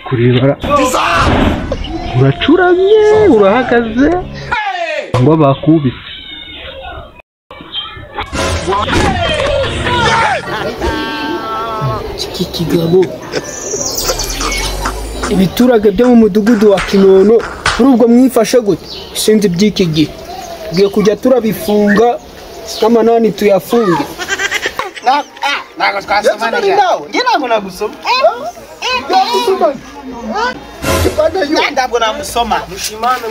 kuribara uracuramye urahagaze ngo bakubise iki kigabo ibiturage byo mu mudugudu wa Kinono kuri ubwo mwifashe gute sinzi by'iki gihe giye kujya turabifunga n'amanani tuyafunge Nago twasomana nawe. Nge nago nagusoma. Ntabwo namusoma. mushimane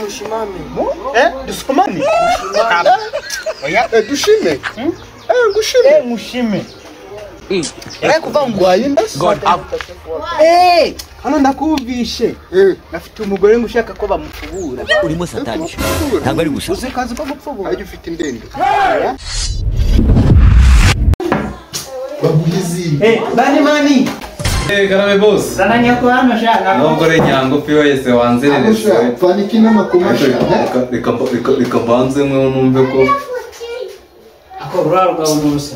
Dusomane. oya dushime ngushime Mushime. kuva ngwaye ndasi God up. hano ndakubishe nafite umugore ngushaka ko bamufubura urimo satani ntabwo ari gusa uzi kazi ko gupfubura ajye ufite indende babuhizi Bani mani. Karame boss. Zananya ko amashaka. Nubwo re nyango piyo yese wanzerereze. faniki n'amakomasha Reka banze mwe numve ko Ako ruraro ga unusa.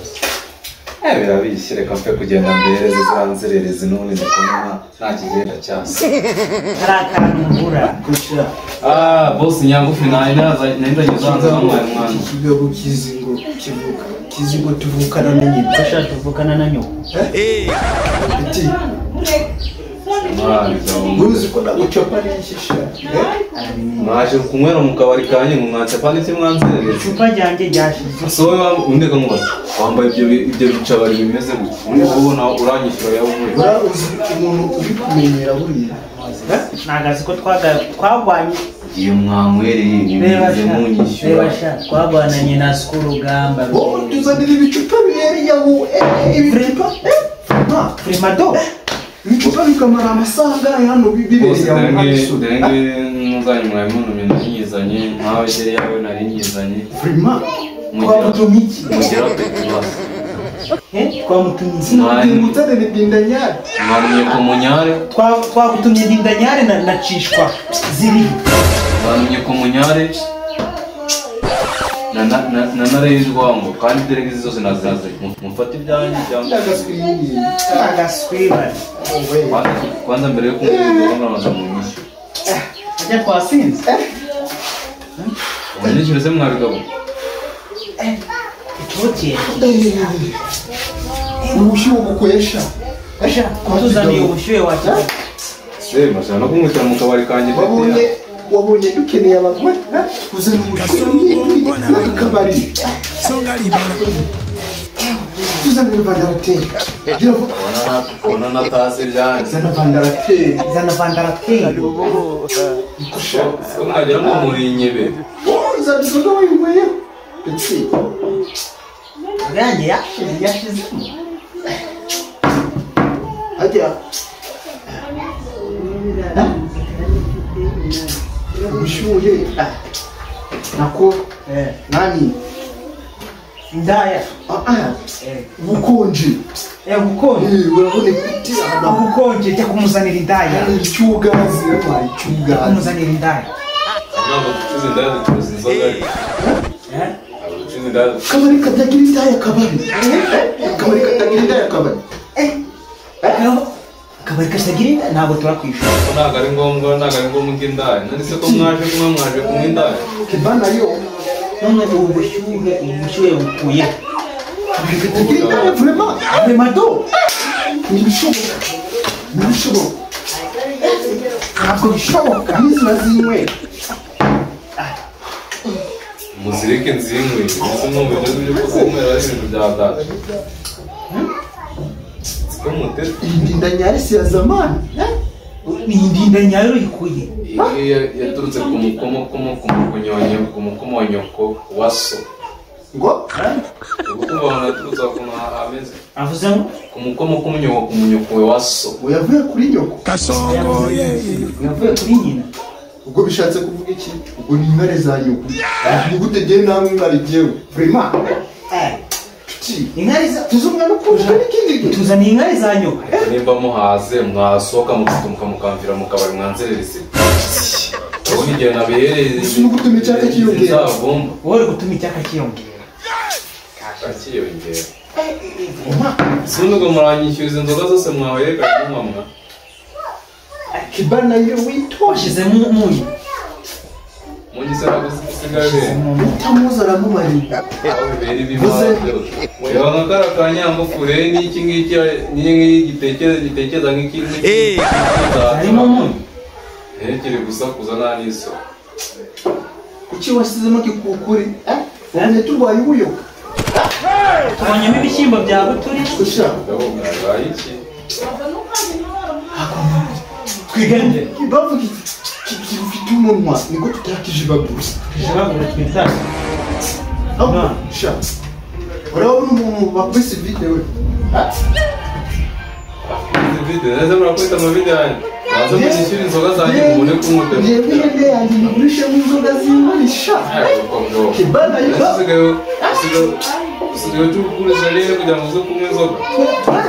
birabishye reka mfe kugenda mbere zizanzerereze none ndikona nta kigenda cyane. Arakantu mbura kushira. Boss nyango finali naenda yuzanza mwana mwana. ikigabo kizingo kivuka kizingo tuvukana na nyina Kasha tuvukana na nyoko. ati uzi ko nagucopa n'ishisha Mwaje kunywera mu kabari kanye mwatsa n'iki mwanzerereze. Chupa ryanjye ryashize. So undeka ngo wambaye ibyo bicabari bimeze gutya. Uri kubona uranyishyura yavuye. uzi umuntu uri kumenyera buriya Nagazi ko twagwanye. Iyo mwanywereye ibimeze munyishyura. Twagwananye na skuru gamba. tuzanira ibicupa bibereye aho ibicupa Primado. ibicupa bikamara amasaha angahe hano bibereye aho Denge muzanye mwarimu nyizanye nkawe yari yawe nari nyizanye prima twamutumiki mugira petulas Kwa mutumizi. mutare bidindanyari mwarimu ko munyare Twagutumye dindanyare na cishwa ziri. mwarimu ko munyare na narezwa ngo kandi derege zose nazaze mufate ibyanyu cyangwa Agaswiba. kwanza mbere yo kumwumva murabanza mu nyishyu Ajya kwasinze. unyishyure se mwabigabo Ikibukiye. ubushyuhe bukwesha Asha kutuzaniye ubushyuhe wa cyane. mashaka no kumwitira mu kabari kanjye wabonye dukeneye abagore uzana ubushyuhe n'akabari tuzanira vandarateri ubona natase byanjye zana vandarateri Zana vandarateri. mwagira ngo muri inyebe zana inzoga wayinyweye ndetse Gange yashize. hajya ubushyuhe nako nani Ndaya. ubukonje Ubukonje. urabona kuti Ubukonje cyo kumuzanira indaya. icyugazi icyugazi Kumuzanira indaya. ntabwo ducuze indaya ducuruza inzoga ducuze indaya kabari katagira indaya kabari kabari katagira indaya kabari Kabari kasagira indaya ntabwo turakwishyura. ntabwo ari ngombwa indaya nanditse ko mwaje kunywa indaya kibana yo None ubushyuhe bukuye. kabari katagira indaya vraiment Primado. ntibishoboka ntibishoboka Ntabwo bishoboka. nizi nazinywera muzirike nzinywe ndetse mwumva ibyo byo kuzinywera ari ibintu bya data siko mutete iyi ndindanyari si ya zamani Ni indinda nyayo ikuye. iyi yaturutse ku mukomo wa nyoko wa so ngo ubu kumva yaturutse ukuntu ameze Avuze ngo ku mukomo k'umunyoko we wa so yavuye kuri nyoko yavuye kuri nyina. ubwo bishatse kuvuga iki ubwo ni inkare za nyoko nigute giye namwe inkare giyewe vraiment Inkari za tuzumwana kurusha n'ikindi tuzaniye inkari za nyoka. nimba muhaze mwasohoka mukamukambira mu kabari mwanzerereze ubundi igihe nabereye gutuma icyaka kiyongera zizavumba Wowe gutuma icyaka kiyongera. akiyongera Sinugo muranyishyuza inzoga zose mwawereka kumwamwa. Kibana iyo witoshize mu munyu. Mugisara gusigaye. Utamuza aramumarira. Beri bimaze. Wewe ngakara kanyambo fure ni iki ngiki ni gitekereza nk'iki. Harimo munyu. Kiri gusakuza naniso. Kuki wasizemo kikukuri? Wone turwaye ubuyoka. Tubonyemo ibishyimbo bya buturi. Usha. Iki. Twigende. Kibavu kifite umunwa niko tutakije babusa. Jibagura twita. No. Sha. Urabona umuntu bakwise video we. Video neza murakwita mu video yanyu. Baza kunyishyura inzoga zanjye mubone kumute. Yebende yanjye nigurishe mu nzoga z'inkorisha. Kibana yo. Usigaye tukugurisha rero kugira ngo uze kunywa inzoga.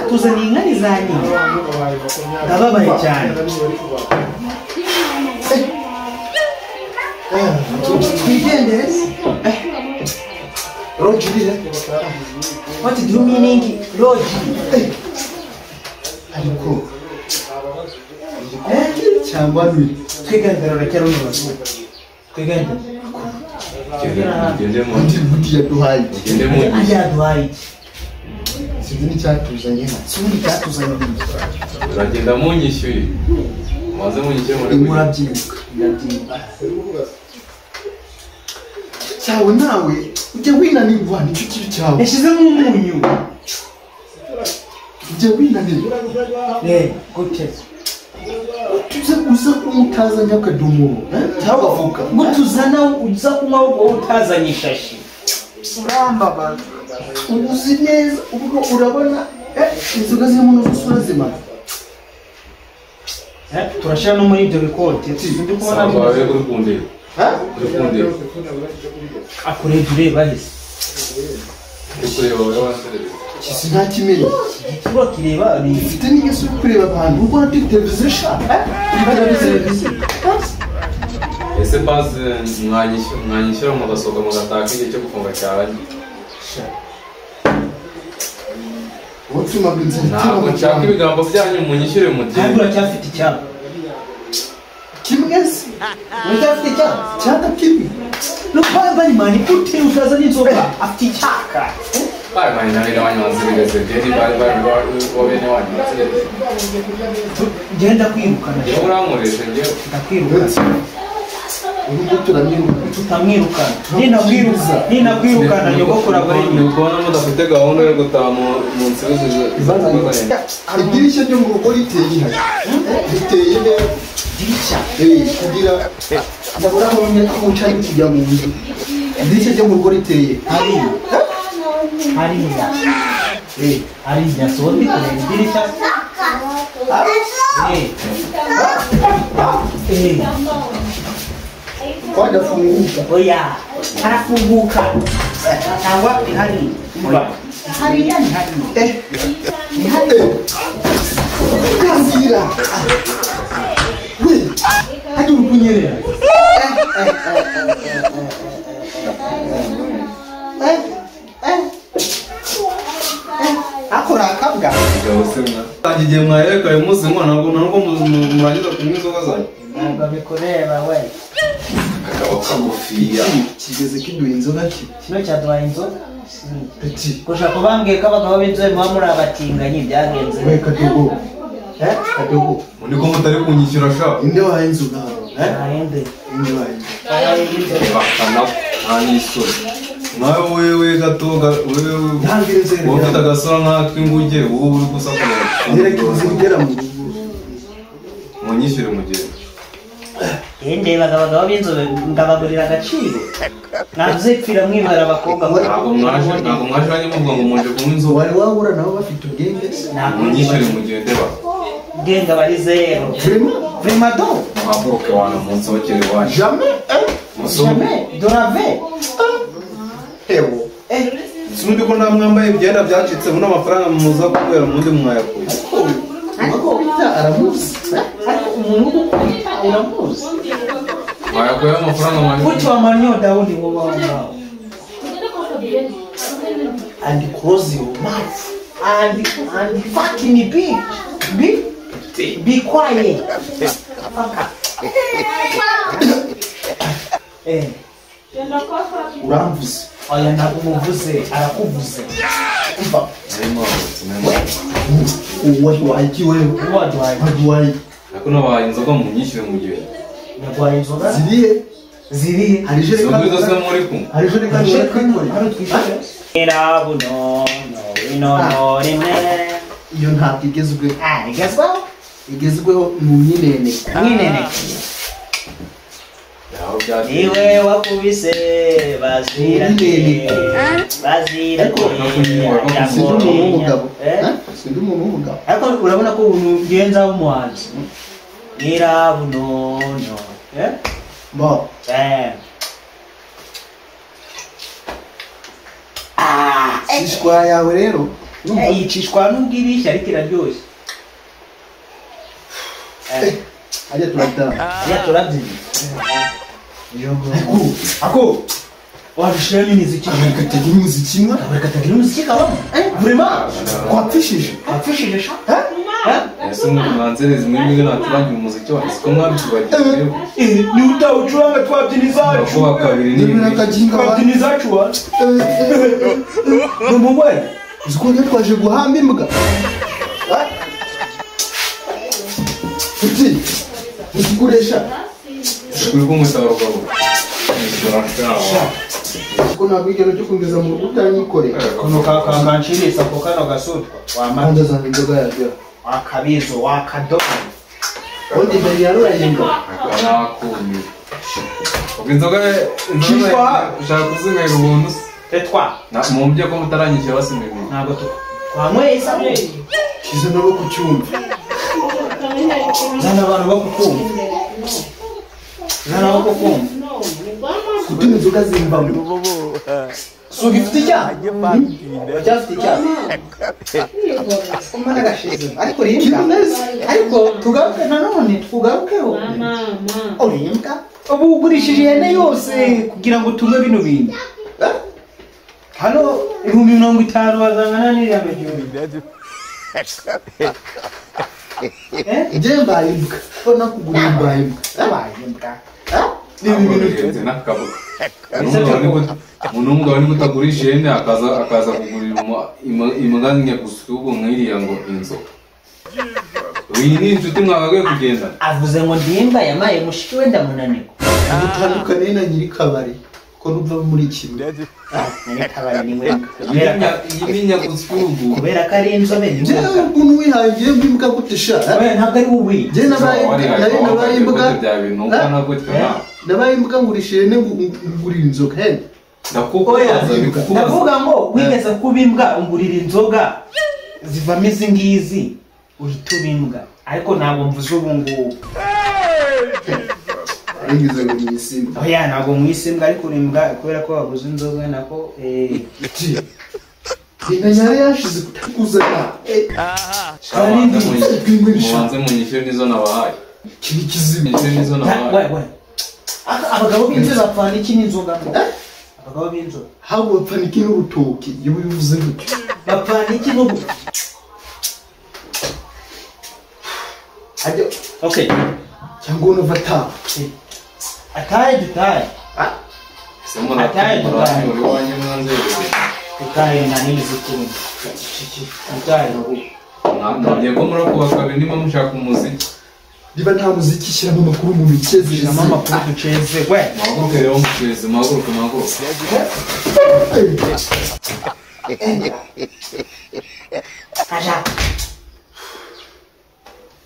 Tuzaniye inkari za nyina. Ndababaye cyane. Twigende. Rojirira. What do you mean Lodge? Ariko cyangwa ni Twigandira rakera n'ubazo. Twigandira. Gende mu undi budi yaduhaye. gende mu Ajya duhaye. Sinzi cyatuzanye nka. Suri cyatuzanye. uragenda munyishyuye. Maze munyishyuye muri Murabyibuka. Cyawe nawe ujye winanirwa nicyo kibi cyawe. Yashizemo umunyu. Ujye winanirwa. Gute. Tuze uza kumutazanya akadomo. Cyangwa avuka. Mutuzana uza kunywa ubwo utazanye ishashi. Uramba uzi neza ubwo urabona inzoga zirimo n'ubusura zimara. Turashira no muri ibyo bikote. Ndi kubona Sabaye kuri kundira. Kundira. akure dureba hise. Kureba abasore. Kisi nta kimenyi. Kiba kireba ni Ifite n'ingeso yo kureba abantu ubwo na televiziyo sha. Ese base mwanyishyura mugasohoka mugataka igihe cyo gufunga cyane. Utuma binze Ntabwo nshaka ibigambo byanyu munyishyure mu gihe. kandi uracyafite icyapa. kimwe se. Uracyafite icyapa. Cyata kibi. Lupamba ni mani ute utazanye inzoga afite icyaka. Bari bari nabira abanyazi bigeze byeri bari bobene wanyu. Genda kwirukana. Yo urankoresha ngiye. Ndakwirukana. Urugo turamwiruka. Tutamwirukana. Nina kwirukana nyogokora bari Ni ukubona mudafite gahunda yo gutaha mu nsibizo zibazanye. Idirishya ryo mu rugo riteye ihari. Riteye neza. Kugira ndabura aho umucari kujya mu nzu. Idirishya ryo mu rugo riteye. Hariya sote kwenye dirisha. Kwenda funguka. Oya, hanafunguka. Na wapi hali? Hali yani hali. Ni hali. Kazira. We, Hadi ukunyelea. akora akabwa. Gawusema. Tangiye mwareka uyu munsi mwana ntabwo murangiza kunywa inzoga zanyu. Ntabwo bikureba we. Akaba kagufiya. Kigeze kiduha inzoga ki. Kino cyaduhaye inzoga. Ati, Gushaka kubambwiye ko abagabo b'inzobe muba muri abatinganyi byagenze. we kadogo. Kadogo. Niko mutari kunyishyura sha. Inde wahaye inzoga. Ahende. Inde wahaye inzoga. Bakana anisoro. Nawe wewe gatoga wewe Ntangire nzere. ufite agasura nk'ak'inguge wowe uri gusakuza. Nereke uzigera mu rugo. Munyishyure mu gihe. Yende abagabo b'inzobe ngabagurira agaciro. Navuze pfira mwibara abakobwa ngo Ntabwo mwaje hanyuma muvuga ngo muje kunywa inzoga. Wari wahura nabo bafite ubwenge. Munyishyure mu gihe ndeba. genga bari zero. Vraiment donc. Muhaguruke wana munsi wakiri wanyu. Jamais. Jamais. Dorave. Ewo. Sinundi ko namwambaye ibyenda byacitse muri amafaranga muza kubera mundi mwayakuye. Ariko bita aramuzi. Umuntu ukubita uramuzi. Mwayakuye amafaranga mwanyu. Kuki wamanyoda wundi wowe wawe. and close your mouth and fucking be quiet. uramvuze Oya nakumuvuze arakuvuze. Umva. wajwaiki wewe wajwaiki ariko nabaye inzoga mu nyishyure mu gihe Nagwaye inzoga ziriye hari izo jereka zose muri kumwe hari jereka hano twishyura. Irabuno ino rimwe. iyo ntabwo igezweho Igezweho? igezweho mu nyinene Mwinene. yaho byateye Iwe wakubise baziranye. Baziranye. sindi umuntu w'umugabo sindi umuntu w'umugabo Ariko urabona ko ugenza umuhanzi. Irabuno. bo ishwa yawe rero yicishwa n'ubwibishya ariko iraryoshye. ajya turatanga Turabyina. ako Wabishiramo imiziki. katagira umuziki mwa Katagira umuziki kabamo. Vraiment? kwapfishije Wapfishije sha? ese mwanzereza mwebwe naturangira umuziki wanjye siko mwabitubagiye Ni utawucuranga twabyina izacu. kuba kabiri n'ibintu n'ibindi akaginga Twabyina izacu wa. Numubwe. uziko njye twaje guhamba imbwa uti uzikoresha uri kumusaba rwabo ko ntabwo igero cyo kungeza mu rugo utanyikorera Kuno kanshirisa ko kano gasutwa. Wamanda mpande zanjye inzoga yaryoha wakabizo wakadomo. ubundi mbere yarurayimba nakumira ubwo inzoga Cyitwa? ushaka kuzinywera ubuntu se Tetwa. mu byo ko mutaranyishyura basimira Ntabwo twanyweye isabune. izo nabo ku cyumba Zana abantu bakukumva. Zana bakukumva. gutuma inzoga zimbamo Suga ifite icyaha. Cyafite icyaha. Umana gashize. Ariko rimbwa. Ariko tugaruke nanone tugarukeho. Orimbwa. Ubu ugurishije ihene yose kugira ngo tunywe bino bintu. Hano 50 bazangana n'iriya mejyuri. njye mbaye imbwa ko nakugura mbaye imbwa Abaye imbwa. n'ibintu n'akabuga umuntu w'umugabo ni gutagurisha ihene akaza kugurira imbwa nyagusubwo nk'iriya ngo inzoka iyi ni inshuti mwagaye kugendana Avuze ngo ndimba yamaye mushiki we ndamunanirwa. utandukane na nyiri kabari ko nuva muri kimwe Ni kabari ni we. iyi ni nyagusubwo Kubera ko ari inzobe. njyewe ukuntu wihangiye mb'imbwa gute sha Ntabwo ari wowe. njye nabaye imbwa bya bintu ukana gutyo na nabaye imbwa ngurisha ihene ngurira inzoga hene ndakukoyaza bikukubaza Ndavuga ngo wigeze kuba imbwa ungurira inzoga zivamo izi ngizi uhita uba imbwa. Ariko ntabwo mvuze ubu ngubu. ngize ngo ni isimba Oya ntabwo mwise imbwa ariko uri imbwa kubera ko waguze inzoga nako inganya yari yashize kutakuzana mubanze munyishyure nizo nabahaye kiri kizima munyishyure nizo nabahaye abagabo b'inzoga bapfana iki n'inzoga? Abagabo b'inzoga ahubwo bapfana iki n'urutoki iyo bivuze gutyo bapfana iki n'ubu? ajya Okay, cyangwa unava ataha ataye dutaye. ese muranyura iwanyu mwanzereze Dutaye na n'izi kuri. Dutaye n'ubu. ntabwiye ko murakuba kabiri niba mushaka umuziki niba nta muziki shyiramo amakuru mu mikezi Shyiramo amakuru duceze. We. muhaguruke rero muceze muhaguruke Aja.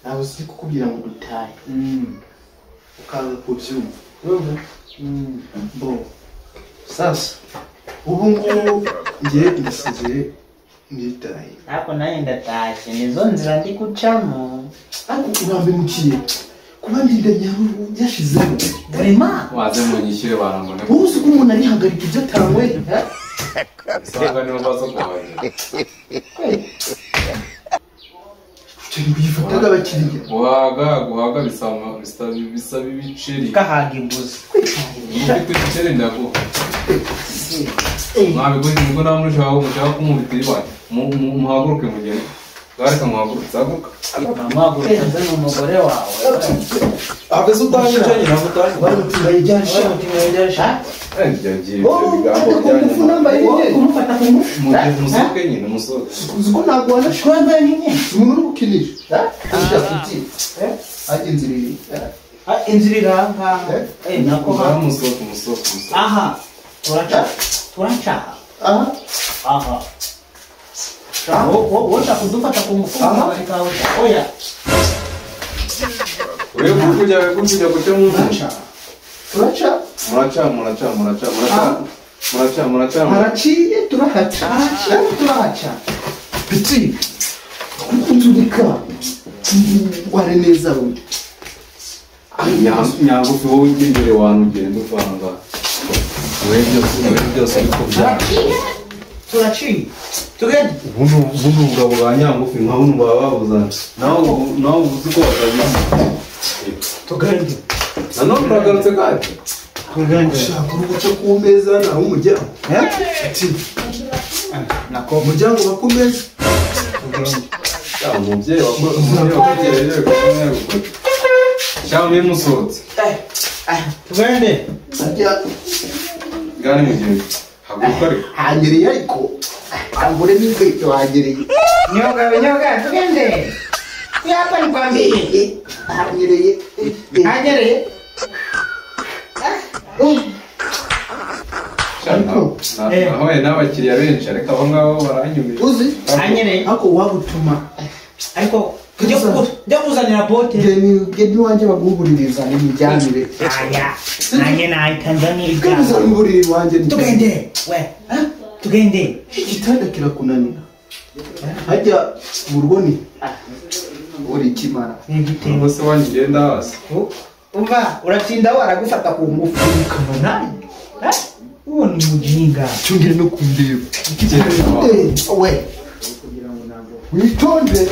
ntabwo uzi kukubwira ngo dutahe ukanga kubyumva bo sasa ubu ngubu ngiye ndisize nditaye Ariko nanjye ndatashye nizo nzira ndi gucamo. ariko urambemukiye kuba ndindanya yashizeho Vraiment. waze munyishyure barambone wowe uzi ko umuntu arihagarika ibyo atanyweye isanga niho baza kuhagera cyane bifataga abakiriya guhaga bisaba ibiceri Gahaga imbuzi. ufite igiceri ndaguha mwabikoze mugo namurushaho mushaka kumubitira iwanyu muhaguruke mugende gareka muhaguruke zaguruka Muhaguruke zana umugore wawe. abese utanyicanye ntabwo utanye bayijyasha yagiye ibigambo byanyu Kumufata ku ngufu. musohoke nyine musohoke uziko ntabwo wanashobora Shwamba nyine. umuntu uri gukinisha ajya inzira iri Inzira iranga. Nako ha. musohoke Aha. Turacha. aha Aha. Wote kudufata ku ngufu kawe. Oya. wewe kujya guca mu nzu turaca muraca haraciye turahaca piti kuturika ware neza we nyagufi wowe ujya imbere wantu ugenda uvanga wewe byose ariko byanga Turachi. Tugende. ubundi ubugabo bwa nyangufi nka buno baba babuzana nawe uzi ko watabizi Tugende. nanone uragarutse kandi Tugende. ushaka uruguca ku meza naho umuryango ati Nako umuryango bakomeza umubyeyi wakugejeje kumweru cyangwa mwe musohotse Tugende. ajya gani mugenzi haguruka ariko hanyereye ariko angure n'inkweto hanyereye Nyoga, tugende. Hapa nikwambie. hanyereye Anyereye. nahuye n'abakiriya benshi ariko abo ngabo baranyumira uzi Anyereye. ako wagutuma Ariko kujya kuzanira bote. geni wanjye baguhuririza n'imijyanire Aya. Nanye na Tanzania ikabuza n'uburiri wanjye Tugende. We. Tugende. igitanda kirakunanira hajya mu ruboni uri kimara Igitebo. ubwo se wanjye ugenda hasi Umva, uratinda waragufata ku ngufu ukabona. Uwo ni mujinga. cyongere no kundeba we witonde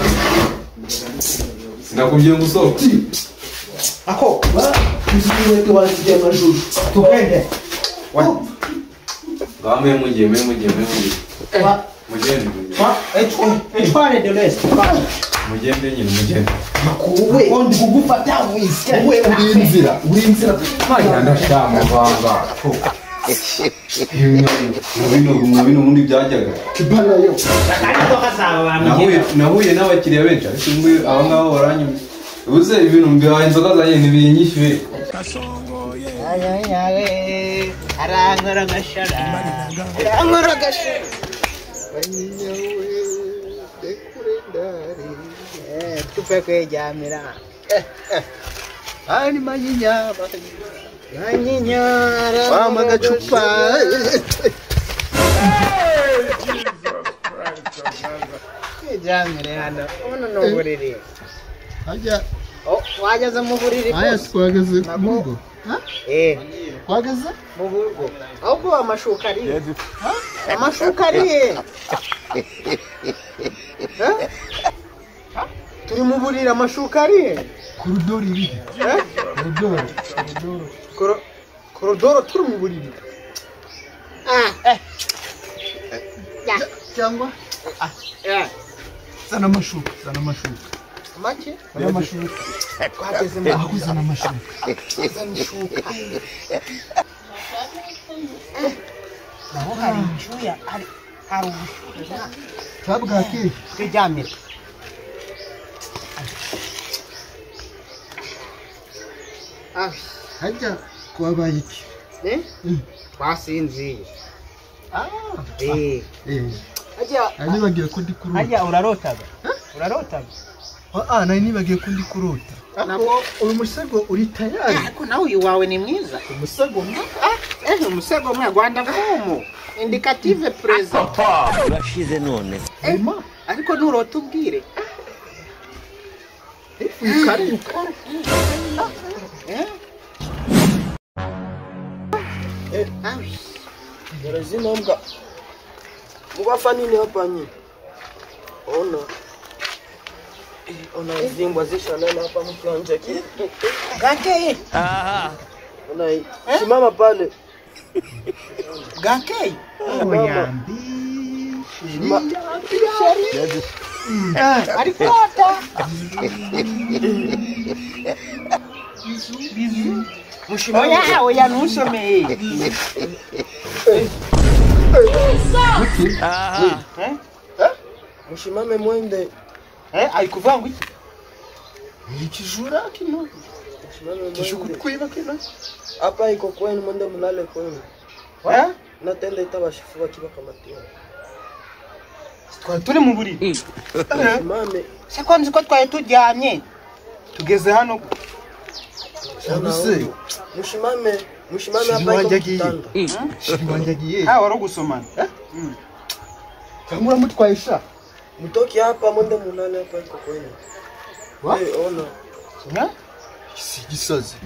sinakubwiye ngo usohoke Ako, iziwete wanjye amajuru tugende. bamwe mugiye mugende Etware de l'Est. mugende nyine mugende makuwe Kondi kugufata wisi. we uri inzira ndashama vanga bino ubundi byajyaga kibana yo Ariko kazaba bamugenda. nahuye n'abakiriya benshi ariko ubu aba ngabo baranyumye ubuze ibintu mbihaye inzoga zanjye ntibinyishyuye Arankora gashara. Arankora gashara. Tupe kwejamira. ani manyinya Manyinyara. wama gacupa Kwejamira hano. Uno no buriri. hajya Wageze mu buriri aya kose. twageze mu rugo twageze Mu rugo. Ahubwo amashuka ari. Amashuka ari. Turi mu buriri amashuka ari. koridoro iri Korodoro turi mu buriri. cyangwa zana amashuka Make? zana amashuka Twageze mu aho zana amashuka naho hari inshuya hari ubushuya. cyabwake Twijamire. hajya kwabaye iki Twasinziye. nari nibagiwe ko ndi kurota Hajya urarotaga? Urarotaga? nari nibagiwe ko ndi kurota uyu musego uri tayari Ariko nawe uyu wawe ni mwiza. umusego mwe Umusego mwe Rwanda mvumu. Indicative present. urashize none Ariko nurota ubwire. Lazima mga mukafanya nini hapa nyinyi? Ona zimbwa zishalala hapa mkianja kitu. Kake. Ona simama pale. Bwakeye. Oyambi. Ariko ata. Mushima. Oya nusome. Mushimame mwende. Alikuva ngo iki? Ikijura kino. Kishuku kwiba kino. Hapa iko kwenu mwende mulale kwenu. Natenda itabashifu bakiba kamatia. Turi mu buriri. Mame. Se kwanze ko twaye tujyamye. Tugeze hano. Sabuse. Mushimame hapa iko kitanda. Shibanjagiye. Wari gusomana. Kamura mutwaisha. Mtoki hapa mwende mulale hapa iko kwenu. Ona. Gisazi.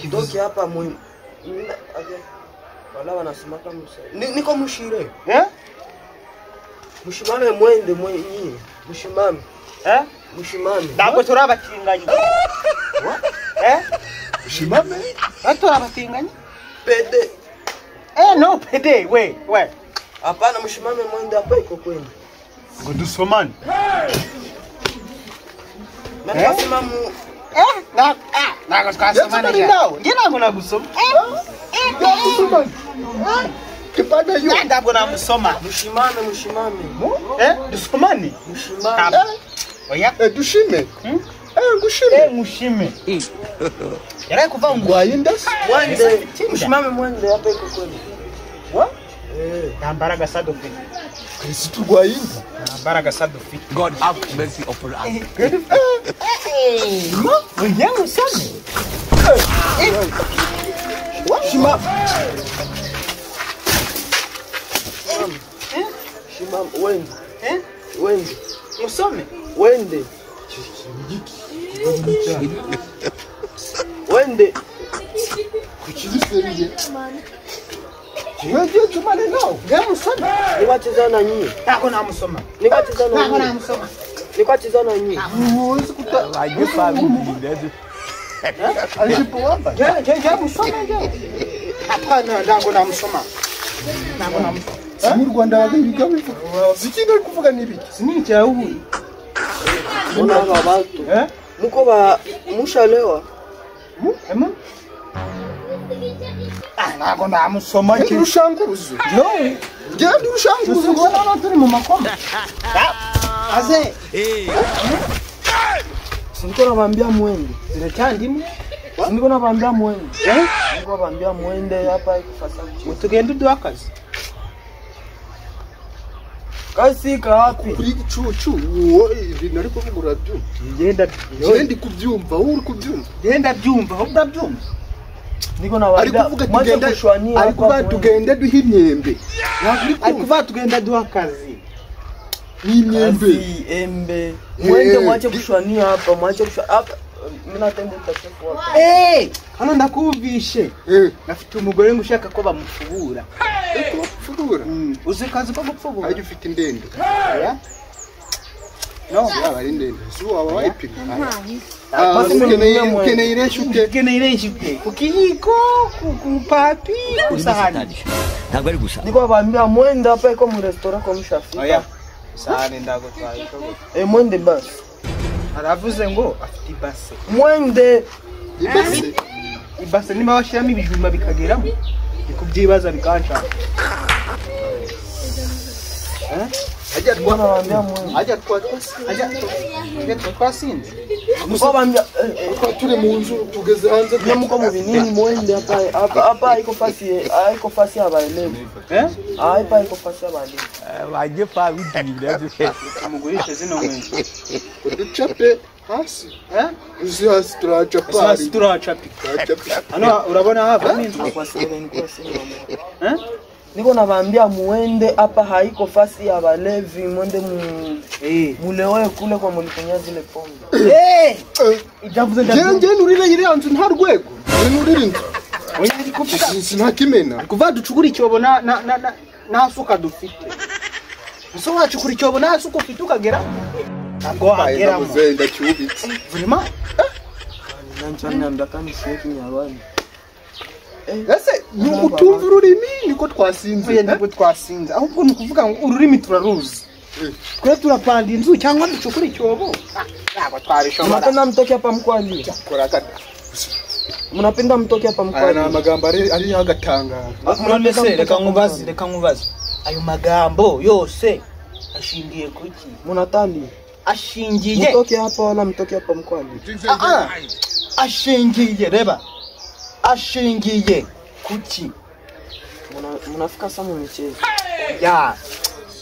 Mtoki hapa muhimu. Wala wanasema kama niko mushire. Mushimame mwende mwenyi. Mushimame. Mushimame. Ntabwo turabatinganya. Mushimame. Turabatinganya. Pede. No pede we. Hapana mushimame mwende hapa iko kwenu. Ngo dusomane. Nasema Ntabwo twasomana. Ngira ngo nagusoma. Kipada yo. Ntabwo namusoma. Mushimame. Dusomane. Mushimame. Oya. Dushime. Ngushime. Ngushime. Yara kuva ngo Wayindas. Mwende. Mushimame mwende hapa iko kwenu. Nambaraga sadofi. Kristo Wayinda. Nambaraga sadofi. God have mercy upon us. Oya usome. Shima. Shima wende. Wende. Usome. Wende. Wende. Kuchiziseriye. Wewe tumane nao. Gamusome. Niwachezana nyinyi. Ntabwo namusoma. Niwachezana Ntabwo nyinyi. namusoma. Niwachezana nyinyi. Uwezi kuta. Alipo wamba. Musoma. Hapana ntabwo namusoma. Ntabwo namusoma. Mu Rwanda babiga bivuga. Zikino kuvuga nibiki? Sinica ubu. Ona aba batu. Muko ba mushalewa. Ntabwo namusoma. Urushanguruzo. No. Genda urushanguruzo. Ubona turi mu makoma. Aze. Niko nabambia mwende. Ziracyandimo. Niko nabambia mwende. Niko nabambia mwende hapa ikufasa. Tugende duha akazi. Kasi kapi. Kuri gicucu wowe ibintu ariko mugura byumva. Genda kubyumva, uri kubyumva. Genda byumva, aho ndabyumva. Niko nabambia. Ariko vuga tugenda. Ariko batugende duha imyembe. Ariko batugenda duha akazi. N'imyembe. Embe. Mwende mwache kushwania hapa, mwache kushwania hapa. Mimi natenda utachefu hapa. Hano ndakubishe. Nafite umugore ngushaka ko bamufubura. Fubura. Uzi kazi ko gupfubura. Aje ufite ndende. No, yaba ari ndende. Si waba wayipima. Ukeneye ireshute. Kukiyiko, kupapi, kusahani. Ntabwo ari gusa. Niko nabambia mwende hapa iko mu restaurant kwa mshafika. Sahani ndago twayiko. Mwende basi. Aravuze ngo afite ibase. Mwende. Ibase niba washiramo ibijumba bikageramo. Bikubyibaza bikanshaka. Ajya nabambia mwende. Ajya twasinze. Niko nabambia turi mu nzu tugeze hanze. Muko mu binini mwende hapa iko fasi ya baelewi. Hapa iko fasi ya baelewi. Waje pa bidinde. Amugurishe zino nkweto. Uducape hasi. Uzi hasi turacapa. Hasi turacapi. Hano urabona hapa n'inzu. Niko nabambia muende hapa haiko fasi ya balevi mwende mulewe kule kwa mulikunya zile pombe. Ijavuze Nje nurire yire anzu nta rwego. Nurire inzu. Oya ndi kuvuga. Sinakimena. Kuva ducukura icyobo na suka dufite. Uso wacukura icyobo na suka ufite ukagera. Ntabwo ageramo. Muzenda cyubitse. Vraiment? Nanjye ndakani sheki nyabandi. ese utumva ururimi niko twasinze ntabwo twasinze ahubwo ni ukuvuga ngo ururimi turaruzi twe turapanda inzu cyangwa ducukura icyobo ntabwo twabishobora Mnapenda mtoke hapa mkwani. Mnapenda mtoke hapa mkwani. na magambo ari hagatangara none se reka nkubaze ayo magambo yose ashingiye kuki Mnatani. ashingiye Mtoke hapa wala mtoke hapa mkwani. ashingiye reba ashingiye kuki Mnafika sana mu michezo. ya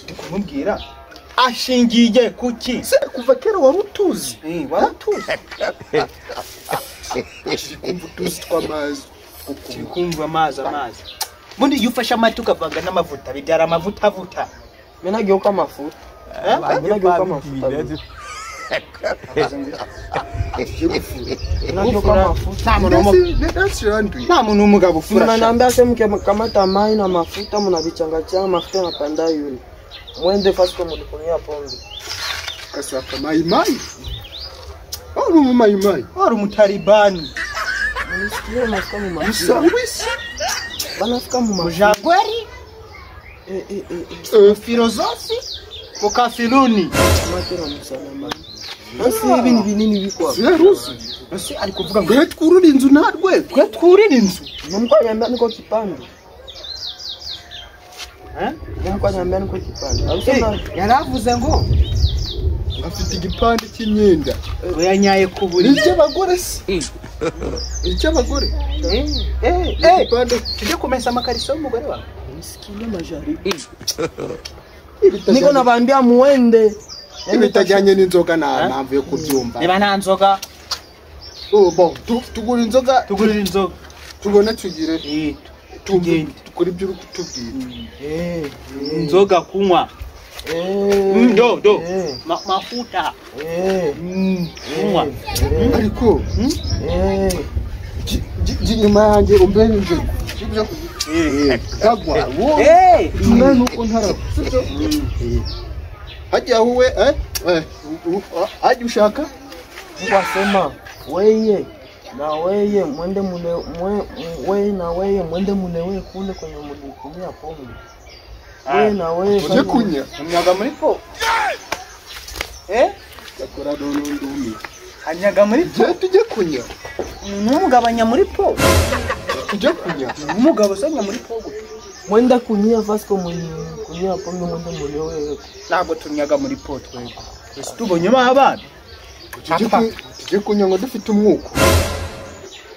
ndikumubwira ashingiye kuki se kuva kera wari utuzi waratuzi kumva utuzi tw'amazi kumva amazi bundi iyo ufashe amata ukavanga n'amavuta bibyara amavuta Mimi nageuka mafuta. Mimi nageuka mafuta. Nageuka mafuta. nta muntu w'umugabo ufura Mnaniambia sema mkamata mai na mafuta mnavichanganya mafuta yanapanda yule. Mwende fast kama mlikunywa pombe. kasaka maimai au maimai wari umutalibani Mnisikie mafuta mu mafuta. usawisi Banafika mu mafuta. mujagweri filozofi mukafiruni Matera msalama. Basi hivi ni binini biko. serusi ese ari kuvuga ngo ngo twurura inzu natwe twe twurira inzu Mumko nyambia niko kipande. Mumko nyambia niko kipande. Ausema yaravuze ngo afite igipande cy'imyenda yanyaye ku buriri icy'abagore se icy'abagore igipande tujye kumesa amakariso y'umugore wawe msikie majaribu. Niko nabaambia muende. bitajyanye n'inzoga ntamvu yo kubyumva niba nta nzoga bon tugura inzoga tugurira inzoga tubona tugire tugende dukora ibyo uri kutubwira inzoga kunywa do mafuta kunywa ariko nyuma yanjye umbere inzu sibyo kagwa umwana uko ntaraba sibyo hajya huwe hajya ushaka Wasema weye na weye mwende mune weye na weye mwende munewe kule kwenye mlikumia pombe. Weye na weye uje kunya anyaga muri po yakora dono ndumi anyaga muri po tujye kunya numugabanya muri po tujye kunya umugabo sanya muri po mwenda kunyia Vasco kunyia pombe mwende munewe. ntabwo tunyaga muri po twego ese tubonyemo abana tujye kunya ngo dufite umwuko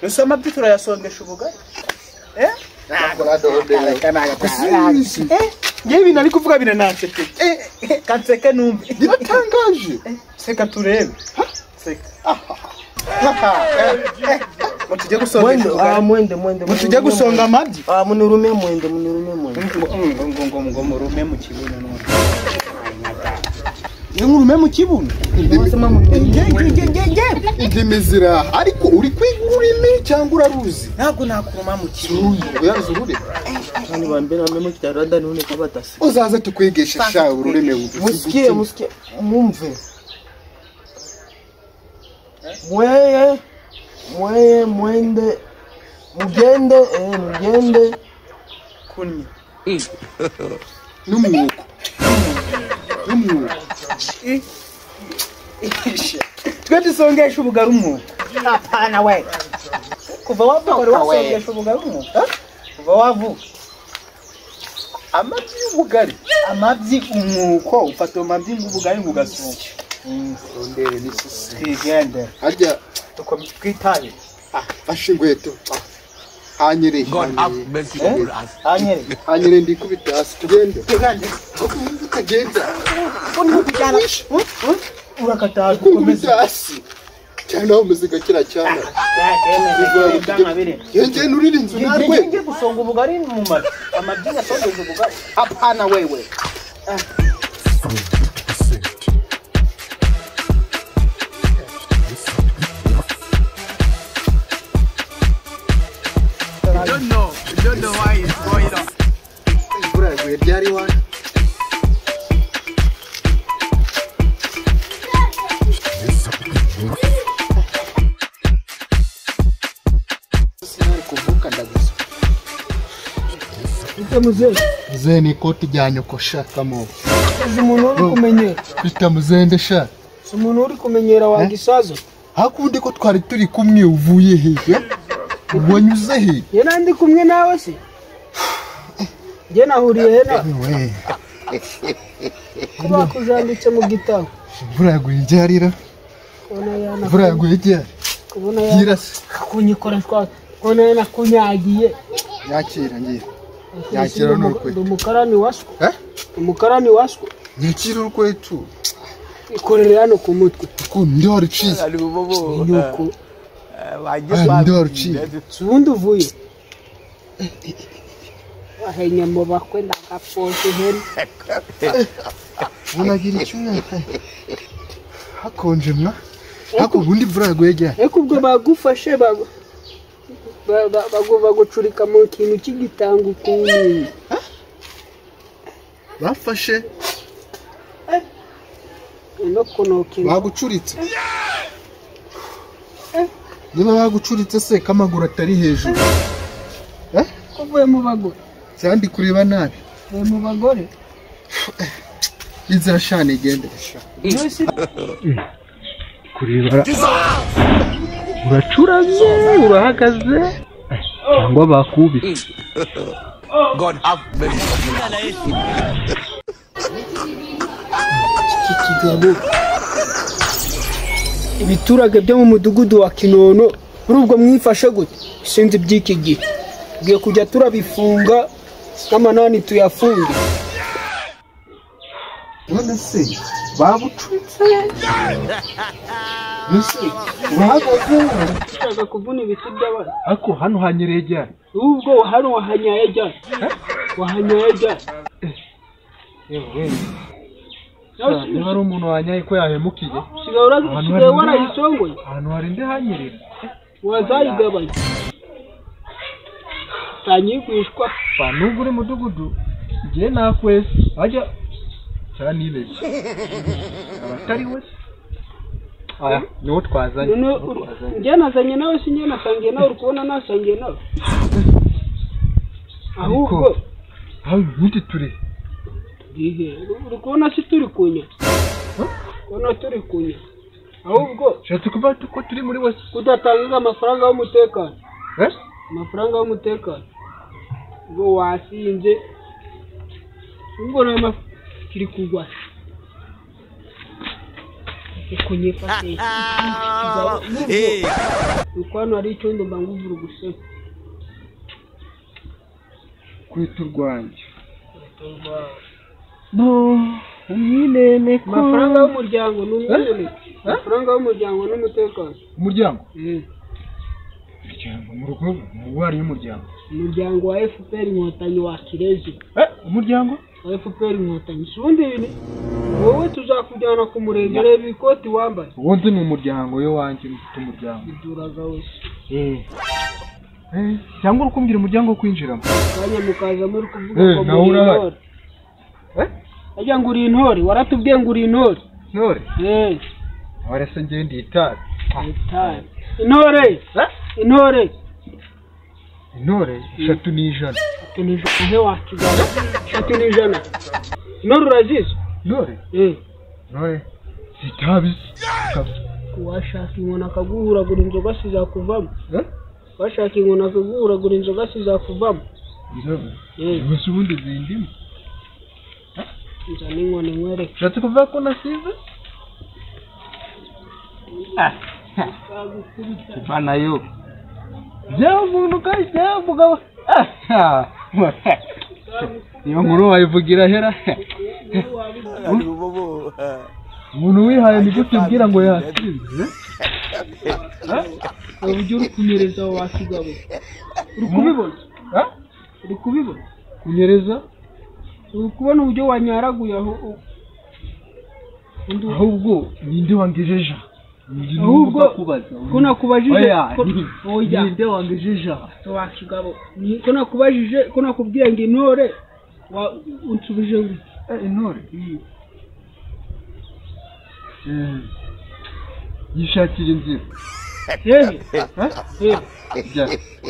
ese amabyi turayasongesha ubugari yakora dono ngewe ibintu ari kuvuga biranansekeye kanseke numve biratangaje seka turebe seka mutujye gusongesha Mwende mutujye gusonga amabyi munirume mwende ngo murume mu kibuno none ngurume mu kibuno Wasema indimi ziraha ariko uri kwiga ururimi cyangwa uraruzi ntabwo nakuruma mu kibuno uyazi ururimi Nani bambena memo kitarada nione kama tasi. uzaze tukwigisha sha ururimi Musikie mumve. Mweye mwende mugende kunya n'umwuko twe dusongesha ubugari umwuko apana we kuva wavuka wasongesha ubugari umwuko kuva wavuka amabyi y'ubugari amabyi umwuko ufata amabyi y'ubugari ugasonga ondere n'isisi twigende harya twitaye fashe ingweto hanyereye God have mercy on us. hanyereye ndikubita hasi tugende twigende tukagenda urakataje kubita hasi cyane umuziga kira cyane yenge nurira inzu narwe ngiye gusonga ubugari mu mara amabyi yasongeje ubugari apana wewe You don't know why it's going on. imvura yaguye ryari wana sinari kuvuka ndagusa Bite muzee? Mzee ni ikoti rya nyoko shaka mo. Uzi umuntu uri kumenyera. Bita muzende sha. Si umuntu uri kumenyera wa gisazo. Hakundi ko twari turi kumwe uvuye he? Wanyuze he? Ye nandi kumwe nawe se? Je nahuriye he na? We. Kuba kujanditse mu gitabo. Imvura yaguye iryarira. Imvura yaguye iryari. Kubona ya. Girase. Kunyikora twa. Kubona yana kunyagiye. Yakira ngira. Yakira n'urukwe. Umukarani waswe. Umukarani waswe. Yakira urukwetu. Ikorere hano ku mutwe. Ko ndori chizi. Nyuko. Ndori chizi. Subundi uvuye. Wahenya mu bakwe ndakapoze heri. Unagira icyunya. Hakonje mwa. Hako bundi imvura yaguye iryari. Eko ubwo bagufashe bagucurika mu kintu cy'igitangu kunyi. Bafashe. No konoke. Bagucuritse. Niba bagucuritse se kamaguru atari hejuru. Kuvuye mu bagore. Cyandi kureba nabi. Mu bagore. Inzira shane igendera sha. Kureba. Uracuraze, urahagaze. Cyangwa bakubise. God have mercy. Kigabo. Ibiturage byo mu mudugudu wa Kinono kuri ubwo mwifashe gute sinzi by'iki gihe giye kujya turabifunga n'amanani tuyafunge. None se babucuritse. Nuse urahagaze Ushaka kuvuna ibiti by'abana. ako hano hanyereye ryari. Ubwo hano wahanyaye ryari? Wahanyaye ryari? Yewe. Niba ari umuntu wanyaye ko yahemukiye. Sigaye warayisongoye. Ahantu hari ndi hanyerera. Wazayigabanya. Tanyigwishwa. Nubwo uri mudugudu ngiye nakwese ajya cyane ibeshye. Abatari we. Aya niwo twazanye. Njye nazanye nawe si njye nasangiye nawe uri kubona nasangiye nawe. Ahubwo aho nti turi. Uri kubona si turi kunya. Kubona turi kunya. Ahubwo Shatse kuba ko turi muri wese. kudatanga amafaranga y'umutekano. Amafaranga y'umutekano. Ngo wasinze. Ubwo na kiri kugwa. Kunyifashe. Ukwano ari icyondo mbanguvura gusema. Kwiturwanje. No, umwinene ko Amafaranga y'umuryango n'umwene. Amafaranga y'umuryango n'umutekano. umuryango. Umuryango mu rugo mu wari y'umuryango. Umuryango wa FPR Inkotanyi wa Kirezi. Umuryango Wa FPR Inkotanyi. Sundi wowe tuzakujyana ku murenge reba ikoti wambaye. ubundi ni umuryango yo wanje mfite umuryango. Iduraga wese. Cyangwa urukumbira umuryango wo kwinjiramo. Kanya mukaza muri kuvuga ko nawe urahari. Ajya ngo uri intore, waratubwiye ngo uri intore. Intore? Warese ngende itari. Intore? Intore? Intore 3 n'ijana. 3 n'ijana he wakigana. 3 n'ijana. Intore urazizi? Intore? Intore zitabizi. Washaka inkona akaguhuragura inzoga sizakuvamo. Washaka inkona akaguhuragura inzoga sizakuvamo. Ubuse ubundi zindimo. Nzana inkona nkwereke. Shatse kuvuga ko nasize? Bana yo. Jya umuntu kajya mugabo. Niyo nkuru wayivugira hera. Umuntu wihaye nigute ubwira ngo yasize. Uburyo uri kunyereza wasigabo. Uri kubibona? Uri kubibona? Kunyereza? Uri kubona uburyo wanyaraguye aho. Ahubwo ninde wangejeje? Ahubwo kuna kubajije oya ninde wangejeje? Wakigabo. Kuna kubajije kuna kubwiye ngo intore unsubije ngo intore. Yishakira inzira.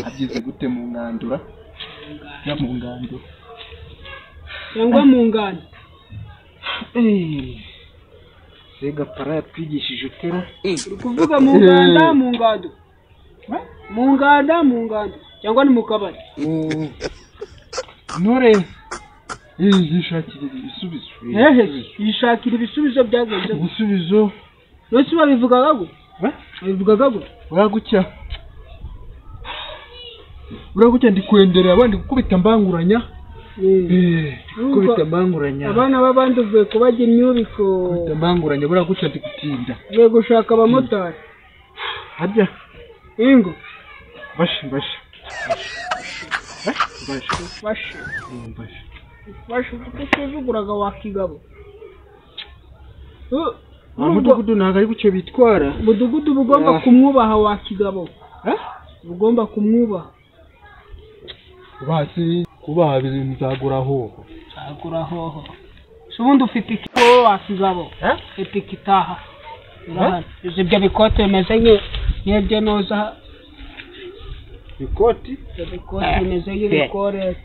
Ageze gute mu ngandura? Ya mu ngandura. cyangwa mu nganda. Sega para yatwigishije utera. Uri kuvuga mu nganda mu ngando. Mu nganda cyangwa ni mu kabari. Nore yishakira ibisubizo. Yishakira ibisubizo byagenze. Ibisubizo. Yose babivugaga go. Babivugaga go. Uragucya ndi kwenderera abandi gukubita mbanguranya. Kubita mbanguranya. Abana babandi uvuye kubagira imyubiko. Kubita mbanguranya buragucya ndi gutinda. Uvuye gushaka abamotari. Harya. Ingo. Bashi. Kutuzuguraga wakigabo. Mudugudu ntago ari bucyo bitwara. Mudugudu bugomba kumwubaha wakigabo. Bugomba kumwubaha. Basi kubaha bizaguraho. Zaguraho. Subundi ufite ikiko wakigabo. Ufite ikitaha. Ibyo bikote bimeze nk'ibyo noza. Ikoti bimeze nk'ibikore.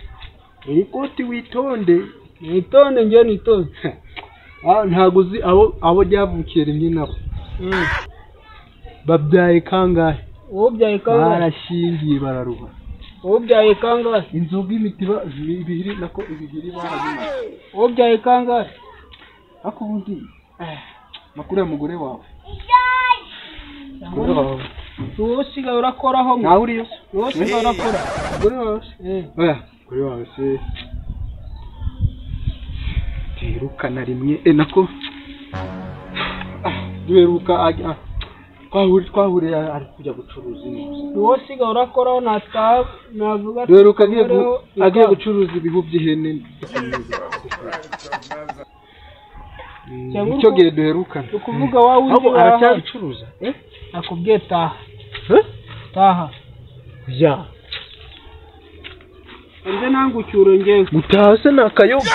Ikoti witonde. Nitonde njye nitonde. Ntago uzi abo ryavukiye rimwe nabo. Babyaye kangahe? Ubyaye kangahe? Barashingiye bararuha. Ubyaye kangahe? Inzoga imitiba ibihiri nako ibihiri barabimaze. Ubyaye kangahe? Ako ubundi makuru y'umugore wawe. Usigaye urakoraho mwe. Nawe uriyo? Usigaye urakora. Umugore wawe? Umugore wawe se. Terukana rimwe nako. Duheruka twahuriye ari kujya gucuruza inka. Usigaye urakoraho navuga. Duheruka agiye gucuruza ibihu by'ihene. Icyo gihe duherukana. Ukuvuga wawe uje aracyabicuruza. Nakubwiye taha. Taha. Ya. Nze nangucyuro ngewe. Mutase nakayoga.